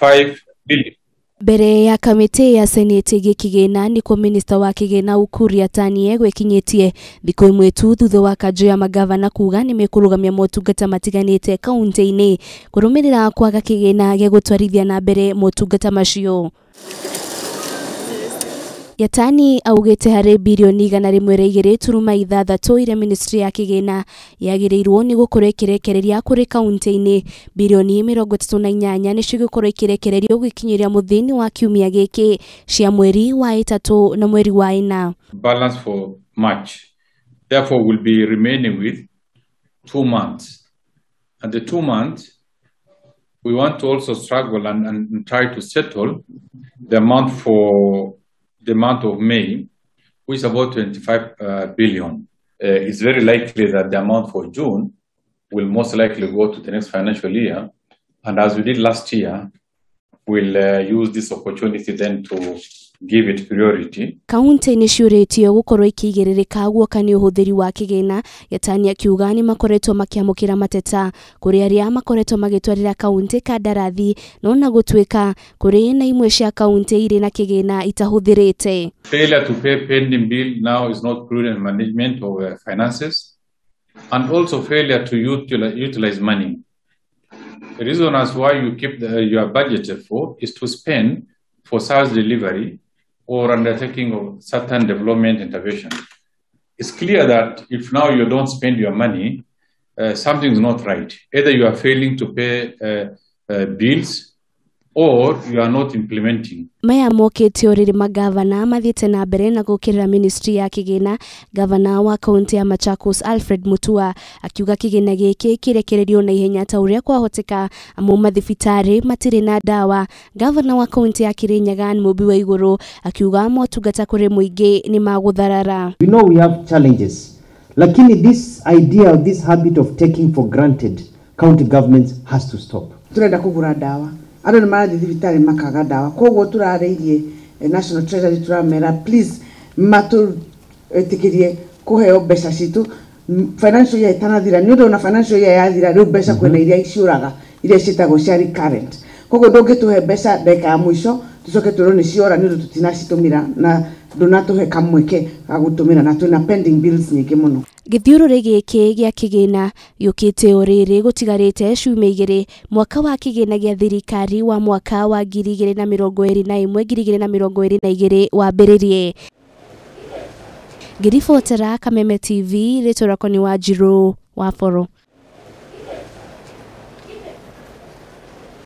1.5 billion. Mbere ya kamiti ya seneti gikigina niko minista wa kigina Ukur Yatani egwikinyitie thikũ imwe tu thutha wa kanju ya mangabana kuuga ni mekurugamia motungata matiganite kaunti-ini kurumirira kwaga kigina gya gutwarithia na mbere motungata macio. Yatani augite hari mbirioni 1.2 iria ministry ya kigina yagirirwo ni gukurekerereria kuri kaunti-ini. Mbirioni 38 ni cigukurekerererio gukinyiria muthia-ini wa kiumia giki cia mweri wa 3 na mweri wa 4. Balance for March therefore will be remaining with 2 months, and the 2 months we want to also struggle and try to settle the amount for the month of May, which is about 25 billion. It's very likely that the amount for June will most likely go to the next financial year, and as we did last year, we'll use this opportunity then to give it priority. Kaunti ni ciuritio gukorwo ikigiririka guoka ni uhuthiri wa kigina. Yatani akiuga ni makoretwo makiamukira mateta kuri aria makoretwo magitwarira kaunti kandarathi no na gutwika kuri na imwe cia kaunti iri na kigina itahuthirite. Failure to pay pending bill now is not prudent management of finances, and also failure to utilize money. The reason as why you keep your budget for is to spend for service delivery or undertaking of certain development intervention. It's clear that if now you don't spend your money, something is not right. Either you are failing to pay bills or you are not implementing. Maya mokete oriri magavana mathiete na mbere na gukirira ministry ya kigina. Gavana wa kaunti ya Machakos Alfred Mutua akiuga kigina giki kirekererio na ihenya ta uria kwahoteka amu mathibitari matire na dawa. Gavana wa kaunti ya Kirinyaga Mubi wa iguru akiuga motungata kuri muingi ni magutharara. We know we have challenges, lakini this idea, this habit of taking for granted county governments has to stop. Turenda kugura dawa, ando ni marathi thibitari makaga dawa, koguo turareirie National Treasury turamera please matu tikirie kuheo mbeca citu financial year itanathira ni undu na financial year yathira riu mbeca kwena iria iciuraga iria citagwo cia recurrent, koguo ndungituhe mbeca ndeka ya mwisho tucoke turone ciora ni undu tutinacitumira na ndunatuhe kamweke agutumira na twina pending bills nyingi muno. Githiururi giki gia kigina yukite oriri gutigarite ciumia 2 mwaka wa kigina gia thirikari wa mwaka wa 2021-2022 wambiririe. Ngiribotera Kameme TV, ritorako ni Wanjiru wa Foro.